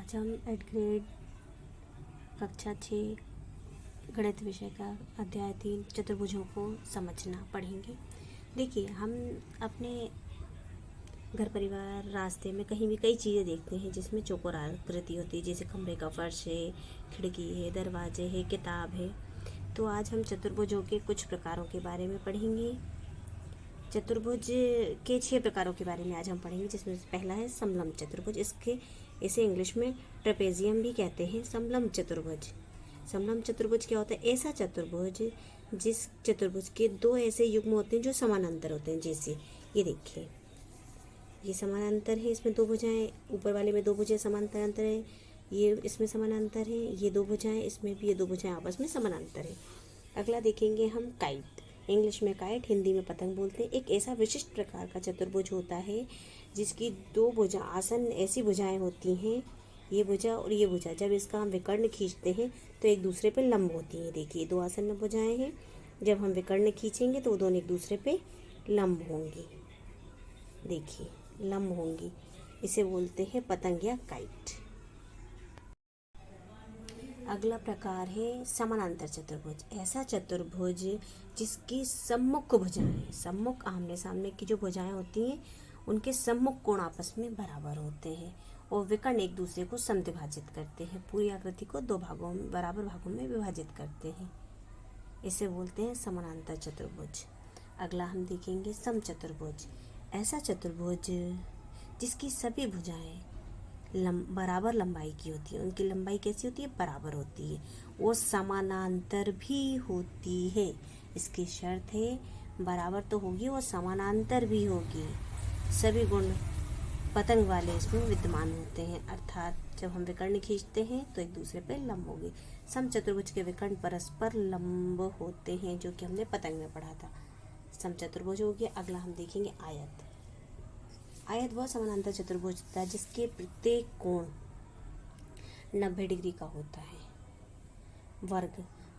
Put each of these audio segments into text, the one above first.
आज हम 8th grade कक्षा 6 गणित विषय का अध्याय 3 चतुर्भुजों को समझना पढ़ेंगे। देखिए, हम अपने घर परिवार रास्ते में कहीं भी कई चीज़ें देखते हैं जिसमें चौकोर आकृति होती है, जैसे कमरे का फर्श है, खिड़की है, दरवाजे है, किताब है। तो आज हम चतुर्भुजों के कुछ प्रकारों के बारे में पढ़ेंगे। चतुर्भुज के 6 प्रकारों के बारे में आज हम पढ़ेंगे, जिसमें पहला है समलंब चतुर्भुज। इसे इंग्लिश में ट्रेपेजियम भी कहते हैं। समलंब चतुर्भुज क्या होता है? ऐसा चतुर्भुज जिस चतुर्भुज के दो ऐसे युग्म होते हैं जो समानांतर होते हैं। जैसे ये देखिए, ये समानांतर है, इसमें दो भुजाएं, ऊपर वाले में दो भुजाएं समानांतर है, ये इसमें समानांतर है, ये दो भुजाएं, इसमें भी ये दो भुजाएं आपस में समानांतर है। अगला देखेंगे हम काइट। इंग्लिश में काइट, हिंदी में पतंग बोलते हैं। एक ऐसा विशिष्ट प्रकार का चतुर्भुज होता है जिसकी दो भुजा आसन ऐसी भुजाएं होती हैं, ये भुजा और ये भुजा, जब इसका हम विकर्ण खींचते हैं तो एक दूसरे पे लंब होती हैं। देखिए, दो आसन भुजाएं हैं, जब हम विकर्ण खींचेंगे तो वो दोनों एक दूसरे पे लंब होंगी। देखिए, लंब होंगी, इसे बोलते हैं पतंग या काइट। अगला प्रकार है समानांतर चतुर्भुज। ऐसा चतुर्भुज जिसकी सम्मुख भुजाएं, सम्मुख आमने सामने की जो भुजाएं होती हैं, उनके सम्मुख कोण आपस में बराबर होते हैं और विकर्ण एक दूसरे को समद्विभाजित करते हैं। पूरी आकृति को दो भागों में, बराबर भागों में विभाजित करते हैं। इसे बोलते हैं समानांतर चतुर्भुज। अगला हम देखेंगे समचतुर्भुज। ऐसा चतुर्भुज जिसकी सभी भुजाएं बराबर लंबाई की होती है। उनकी लंबाई कैसी होती है? बराबर होती है और समानांतर भी होती है। इसकी शर्त है बराबर तो होगी और समानांतर भी होगी। सभी गुण पतंग वाले इसमें विद्यमान होते हैं, अर्थात जब हम विकर्ण खींचते हैं तो एक दूसरे पे लंब होगी। समचतुर्भुज के विकर्ण परस्पर लंब होते हैं, जो कि हमने पतंग में पढ़ा था। समचतुर्भुज हो गया। अगला हम देखेंगे आयत। आयत वह समानांतर चतुर्भुज था जिसके प्रत्येक कोण 90 डिग्री का होता है।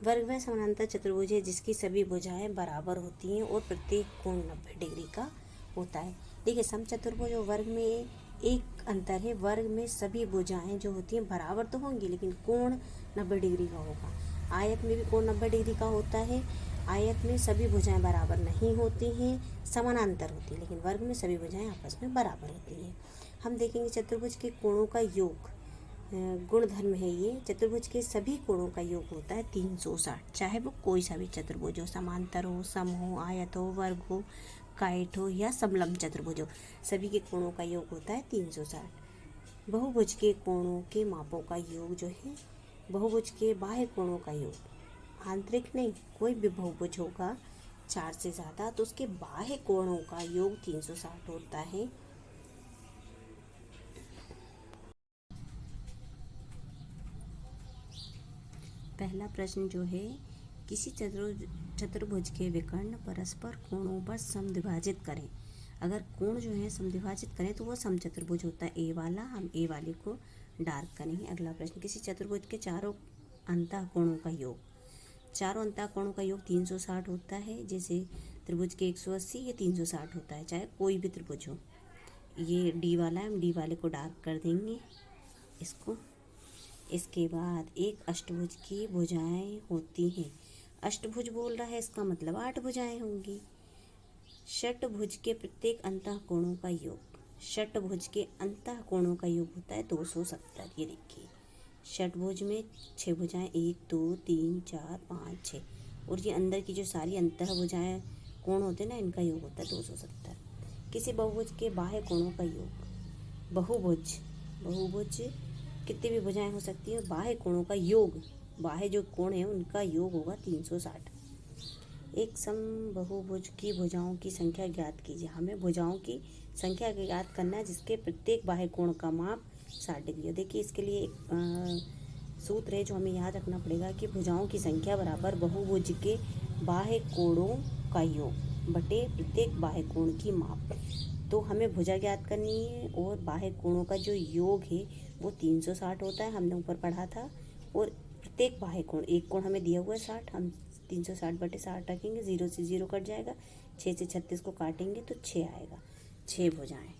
वर्ग वह समानांतर चतुर्भुज है जिसकी सभी भुजाएं बराबर होती हैं और प्रत्येक कोण 90 डिग्री का होता है। देखिए, समचतुर्भुज और वर्ग में एक अंतर है। वर्ग में सभी भुजाएं जो होती हैं बराबर तो होंगी, लेकिन कोण 90 डिग्री का होगा। आयत में भी कोण 90 डिग्री का होता है। आयत में सभी भुजाएं बराबर नहीं होती हैं, समानांतर होती हैं, लेकिन वर्ग में सभी भुजाएं आपस में बराबर होती हैं। हम देखेंगे चतुर्भुज के कोणों का योग, गुणधर्म है ये। चतुर्भुज के सभी कोणों का योग होता है 360, चाहे वो कोई सा भी चतुर्भुज हो, समांतर हो, सम हो, आयत हो, वर्ग हो, काइट हो या समलंब चतुर्भुज हो, सभी के कोणों का योग होता है 360। बहुभुज के कोणों के मापों का योग जो है, बहुभुज के बाह्य कोणों का योग, आंतरिक नहीं, कोई भी बहुभुज होगा 4 से ज़्यादा तो उसके बाह्य कोणों का योग 360 होता है। पहला प्रश्न जो है, किसी चतुर्भुज के विकर्ण परस्पर कोणों पर समद्विभाजित करें। अगर कोण जो है समद्विभाजित करें तो वो समचतुर्भुज होता है। ए वाला, हम ए वाले को डार्क करेंगे। अगला प्रश्न, किसी चतुर्भुज के चारों अंतः कोणों का योग, चारों अंतः कोणों का योग 360 होता है। जैसे त्रिभुज के 180, ये 360 होता है, चाहे कोई भी त्रिभुज हो। ये डी वाला है, हम डी वाले को डार्क कर देंगे इसको। इसके बाद एक अष्टभुज की भुजाएं होती हैं। अष्टभुज बोल रहा है, इसका मतलब 8 भुजाएं होंगी। षटभुज के प्रत्येक अंतः कोणों का योग, षटभुज के अंतः कोणों का योग होता है 270। ये देखिए, षटभुज में 6 भुजाएं, 1 2 3 4 5 6, और ये अंदर की जो सारी अंतः भुजाएं कोण होते हैं ना, इनका योग होता है 270। किसी बहुभुज के बाह्य कोणों का योग, बहुभुज कितनी भी भुजाएं हो सकती हैं, बाह्य कोणों का योग, बाह्य जो कोण है उनका योग होगा 360। एक समबहुभुज की भुजाओं की संख्या ज्ञात कीजिए। हमें भुजाओं की संख्या ज्ञात करना है जिसके प्रत्येक बाह्य कोण का माप 60 डिग्री है। देखिए, इसके लिए एक सूत्र है जो हमें याद रखना पड़ेगा कि भुजाओं की संख्या बराबर बहुभुज के बाह्य कोणों का योग बटे प्रत्येक बाह्य कोण की माप। तो हमें भुजा ज्ञात करनी है और बाह्य कोणों का जो योग है वो 360 होता है, हमने ऊपर पढ़ा था। और प्रत्येक बाह्य कोण, एक कोण हमें दिया हुआ है 60, हम 360 बटे 60 रखेंगे, 0 से 0 कट जाएगा, 6 से 36 को काटेंगे तो 6 आएगा, 6 भुजाएं।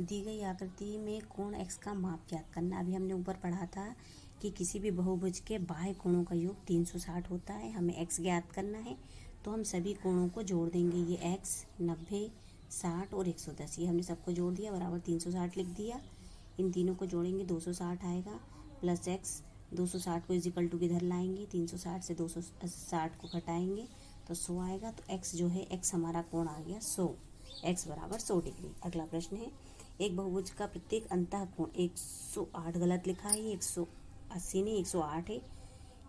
दी गई आकृति में कोण x का माप ज्ञात करना। अभी हमने ऊपर पढ़ा था कि किसी भी बहुभुज के बाह्य कोणों का योग 360 होता है। हमें x ज्ञात करना है, तो हम सभी कोणों को जोड़ देंगे। ये x 90, 60 और 110, ये हमने सबको जोड़ दिया, बराबर 360 लिख दिया। इन तीनों को जोड़ेंगे 260 आएगा, प्लस x 260 को इजिकल टू किधर लाएंगे, 360 से 260 को घटाएंगे तो 100 आएगा। तो x जो है, x हमारा कोण आ गया 100, x बराबर 100 डिग्री। अगला प्रश्न है, एक बहुभुज का प्रत्येक अंतः कोण 108, गलत लिखा है, ये 180 नहीं 108 है।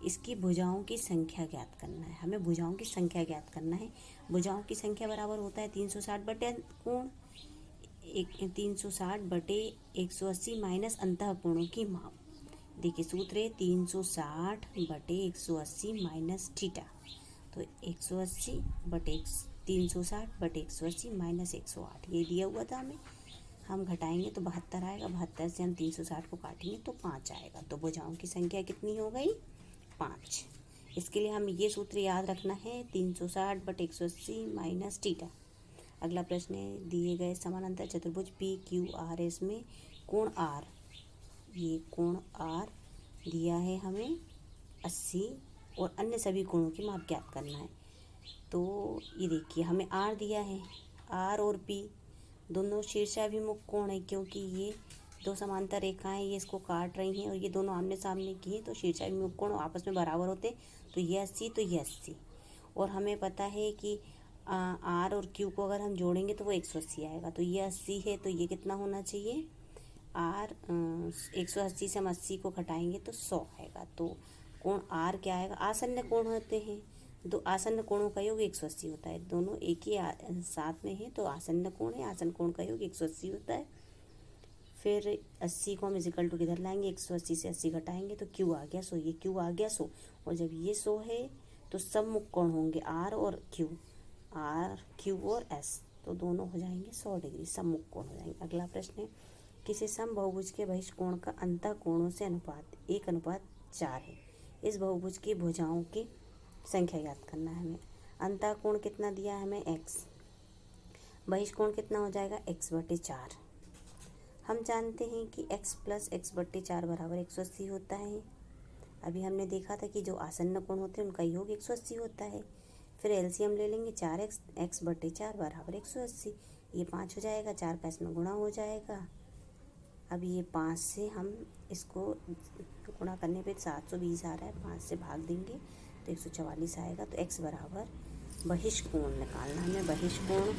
इसकी भुजाओं की संख्या ज्ञात करना है। हमें भुजाओं की संख्या ज्ञात करना है। भुजाओं की संख्या बराबर होता है 360 बटे कोण 360 बटे 180 माइनस अंतः कोणों की माप। देखिए सूत्र है 360 बटे 180 माइनस थीटा। तो 180 बटे 360 बटे 180 माइनस 108, ये दिया हुआ था हमें। हम घटाएंगे तो 72 आएगा, 72 से हम 360 को काटेंगे तो 5 आएगा। तो भुजाओं की संख्या कितनी हो गई, 5। इसके लिए हमें ये सूत्र याद रखना है, 360 बटे 180 माइनस थीटा। अगला प्रश्न है, दिए गए समानांतर चतुर्भुज पी क्यू आर एस में कोण आर, ये कोण आर दिया है हमें 80 और अन्य सभी कोणों की माप ज्ञात करना है। तो ये देखिए हमें आर दिया है, आर और पी दोनों शीर्षाभिमुख कोण है, क्योंकि ये दो समांतर रेखाएं ये इसको काट रही हैं और ये दोनों आमने सामने की हैं, तो शीर्षाभिमुख कोण आपस में बराबर होते। तो ये 80, तो ये 80। और हमें पता है कि आर और क्यू को अगर हम जोड़ेंगे तो वो 180 आएगा। तो ये 80 है, तो ये कितना होना चाहिए, आर 180 से हम 80 को घटाएंगे तो 100 आएगा। तो कोण आर क्या आएगा, आसन्न कोण होते हैं, दो आसन्न कोणों का योग 180 होता है। दोनों एक ही साथ में है तो आसन्न कोण है, आसन्न कोण का योग 180 होता है। फिर 80 को हम इजिकल टू किधर लाएंगे, 180 से 80 घटाएंगे तो क्यू आ गया 100, ये क्यू आ गया 100। और जब ये 100 है तो सम्मुख कोण होंगे आर और क्यू, आर क्यू और एस, तो दोनों हो जाएंगे 100 डिग्री, सम्मुख कोण हो जाएंगे। अगला प्रश्न है, किसी सम बहुभुज के बहिष्कोण का अंतः कोणों से अनुपात 1:4 है। इस बहुभुज की भुजाओं की संख्या ज्ञात करना है हमें। अंतः कोण कितना दिया है हमें, x, बहिष्कोण कितना हो जाएगा, x/4। हम जानते हैं कि x प्लस x/4 बराबर 180 होता है। अभी हमने देखा था कि जो आसन्न कोण होते हैं उनका योग 180 होता है। फिर एलसीएम ले लेंगे, 4x x/4 बराबर 180, ये 5 हो जाएगा, 4 का इसमें गुणा हो जाएगा। अब ये 5 से हम इसको गुणा करने पे 720 आ रहा है, 5 से भाग देंगे तो 144 आएगा। तो x बराबर बहिष्कोण निकालना हमें, बहिष्कोण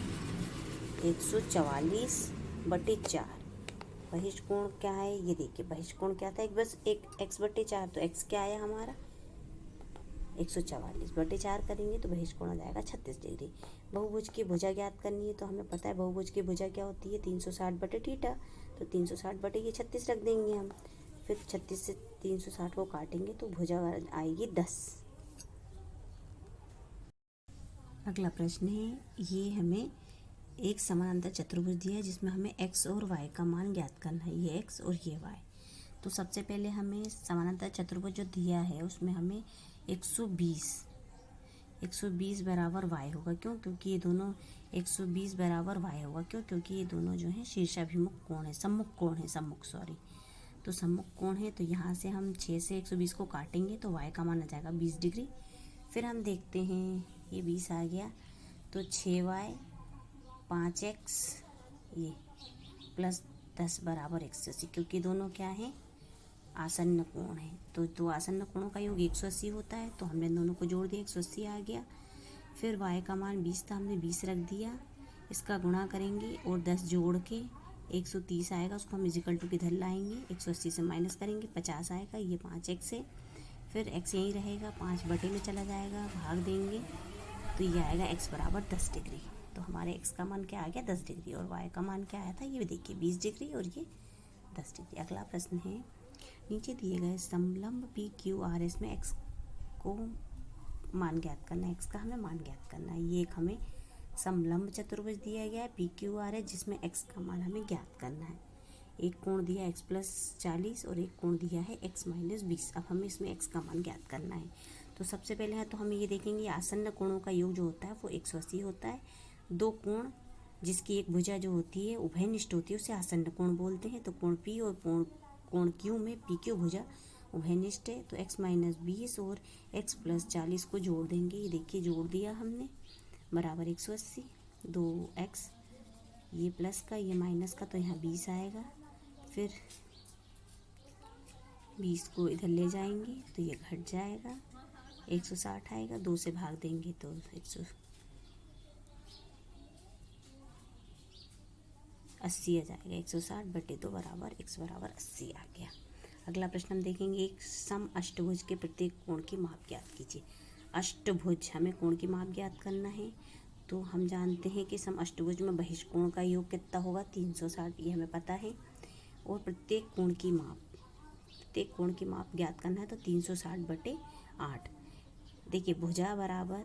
144/4। बहिष्कोण क्या है, ये देखिए बहिष्कोण क्या था, बस एक x/4, तो x क्या आया हमारा 144/4 करेंगे तो बहिष्कोण आ जाएगा 36 डिग्री। बहुभुज की भुजा ज्ञात करनी है, तो हमें पता है बहुभुज की भुजा क्या होती है, 360/θ। तो 360/36 रख देंगे हम। फिर 36 से 360 को काटेंगे तो भुजा आएगी 10। अगला प्रश्न है, ये हमें एक समानांतर चतुर्भुज दिया है जिसमें हमें x और y का मान ज्ञात करना है, ये x और ये y। तो सबसे पहले हमें समानांतर चतुर्भुज जो दिया है उसमें हमें 120 बराबर y होगा। क्यों, क्योंकि ये दोनों 120 बराबर y होगा, क्यों, क्योंकि ये दोनों जो हैं शीर्षाभिमुख कोण है, सम्मुख कोण है, तो सम्मुख कोण है। तो यहाँ से हम 6 से 120 को काटेंगे तो y का मान आ जाएगा 20 डिग्री। फिर हम देखते हैं, ये 20 आ गया तो 6y 5x ये प्लस 10 बराबर 180, क्योंकि दोनों क्या है, आसन्न कोण है। तो दो आसन्न कोणों का योग 180 होता है, तो हमने दोनों को जोड़ दिया, 180 आ गया। फिर y का मान 20 था, हमने 20 रख दिया, इसका गुणा करेंगे और 10 जोड़ के 130 आएगा, उसको हम इजिकल टू किधर लाएंगे, 180 से माइनस करेंगे, 50 आएगा, ये 5x है। फिर x यहीं रहेगा, 5 बटे में चला जाएगा, भाग देंगे तो ये आएगा x बराबर 10 डिग्री। तो हमारे x का मान क्या आ गया, 10 डिग्री, और y का मान क्या आया था, ये देखिए 20 डिग्री और ये 10 डिग्री। अगला प्रश्न है, नीचे दिए गए समलंब PQRS में x को मान ज्ञात करना है, x का हमें मान ज्ञात करना है। ये एक हमें समलंब चतुर्भुज दिया गया है PQRS जिसमें x का मान हमें ज्ञात करना है। एक कोण दिया x + 40 और एक कोण दिया है x - 20। अब हमें इसमें x का मान ज्ञात करना है। तो सबसे पहले है तो हम ये देखेंगे आसन्न कोणों का योग जो होता है वो 180 होता है। दो कोण जिसकी एक भुजा जो होती है उभयनिष्ठ होती है उसे आसन्न कोण बोलते हैं। तो कोण पी और कोण क्यू में पी क्यू भुजा उभयनिष्ठ है। तो x माइनस 20 और x प्लस 40 को जोड़ देंगे। ये देखिए जोड़ दिया हमने, बराबर 180। 2x ये प्लस का ये माइनस का, तो यहाँ 20 आएगा। फिर 20 को इधर ले जाएंगे तो ये घट जाएगा, 160 आएगा। 2 से भाग देंगे तो 180 आ जाएगा। 160/2 बराबर x बराबर 80 आ गया। अगला प्रश्न हम देखेंगे, एक सम अष्टभुज के प्रत्येक कोण की माप ज्ञात कीजिए। अष्टभुज, हमें कोण की माप ज्ञात करना है। तो हम जानते हैं कि सम अष्टभुज में बहिष्कोण का योग कितना होगा, 360, ये हमें पता है। और प्रत्येक कोण की माप ज्ञात करना है तो 360/8। देखिए भुजा बराबर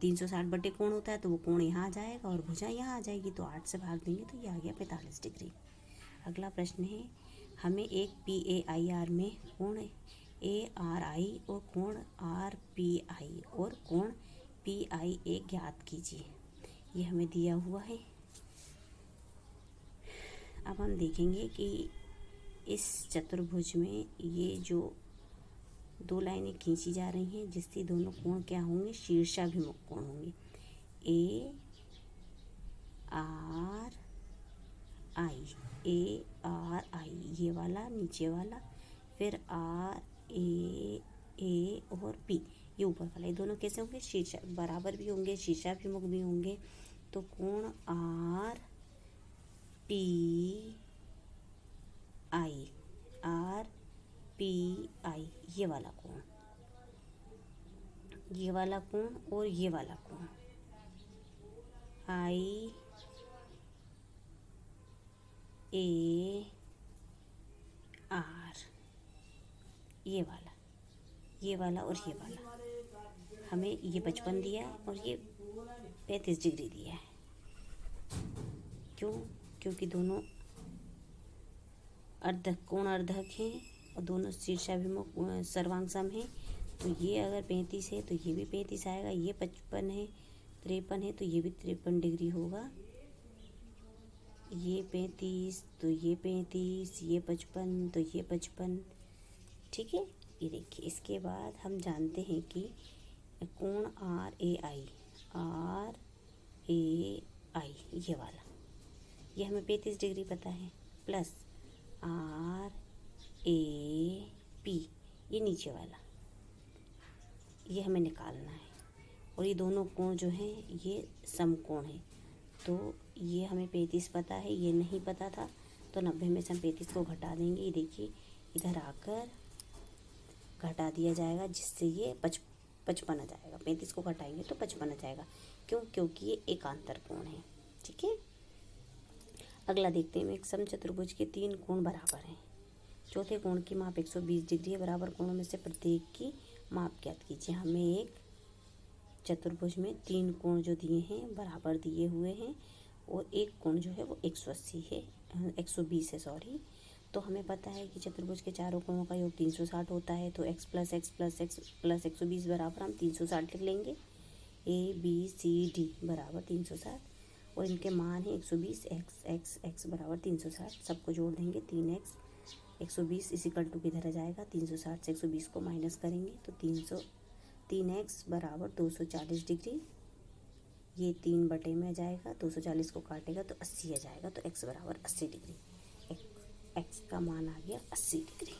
360 कोण होता है, तो वो कोण यहाँ आ जाएगा और भुजा यहाँ आ जाएगी, तो 8 से भाग देंगे तो ये आ गया 45 डिग्री। अगला प्रश्न है, हमें एक PAIR में कोण ARI और कोण RPI और कोण PIA ज्ञात कीजिए। ये हमें दिया हुआ है। अब हम देखेंगे कि इस चतुर्भुज में ये जो 2 लाइनें खींची जा रही हैं, जिससे दोनों कोण क्या होंगे, शीर्षाभिमुख कोण होंगे। ARI ये वाला नीचे वाला, फिर RAA और P ये ऊपर वाला, ये दोनों कैसे होंगे, शीर्ष बराबर भी होंगे, शीर्षाभिमुख भी होंगे। तो कोण RPI ये वाला कोण और ये वाला कोण IAR ये वाला और ये वाला, हमें ये 55 दिया है और ये 35 डिग्री दिया है। क्यों? क्योंकि दोनों कोण अर्धक हैं और दोनों शीर्षाभिमुख सर्वांग सम हैं। तो ये अगर 35 है तो ये भी 35 आएगा, ये 55 है, 53 है तो ये भी 53 डिग्री होगा। ये 35 तो ये 35, ये 55 तो ये 55, ठीक है। ये देखिए, इसके बाद हम जानते हैं कि कोण RAI ये वाला, ये हमें 35 डिग्री पता है, प्लस RAP ये नीचे वाला, ये हमें निकालना है। और ये दोनों कोण जो हैं ये समकोण है। तो ये हमें 35 पता है, ये नहीं पता था, तो 90 में से हम 35 को घटा देंगे। ये देखिए इधर आकर घटा दिया जाएगा, जिससे ये 55 आ जाएगा। 35 को घटाएंगे तो 55 आ जाएगा। क्यों? क्योंकि ये एकांतर कोण है, ठीक है। अगला देखते हैं, एक समचतुर्भुज के 3 कोण बराबर हैं। चौथे कोण की माप 120 डिग्री है। बराबर कोणों में से प्रत्येक की माप ज्ञात कीजिए। हमें एक चतुर्भुज में 3 कोण जो दिए हैं बराबर दिए हुए हैं, और एक कोण जो है वो 120 है सॉरी। तो हमें पता है कि चतुर्भुज के चारों कोणों का योग 360 होता है। तो x plus x plus x plus 120 बराबर हम 360 लिख लेंगे। ABCD बराबर 360 और इनके मान है 120, x बराबर 360। सबको जोड़ देंगे, 3x 120 इक्वल टू किधर आ जाएगा, 360 से 120 को माइनस करेंगे तो 3x बराबर 240 डिग्री। ये 3 बटे में आ जाएगा, 240 को काटेगा तो 80 आ जाएगा। तो x बराबर 80 डिग्री, x का मान आ गया 80 डिग्री।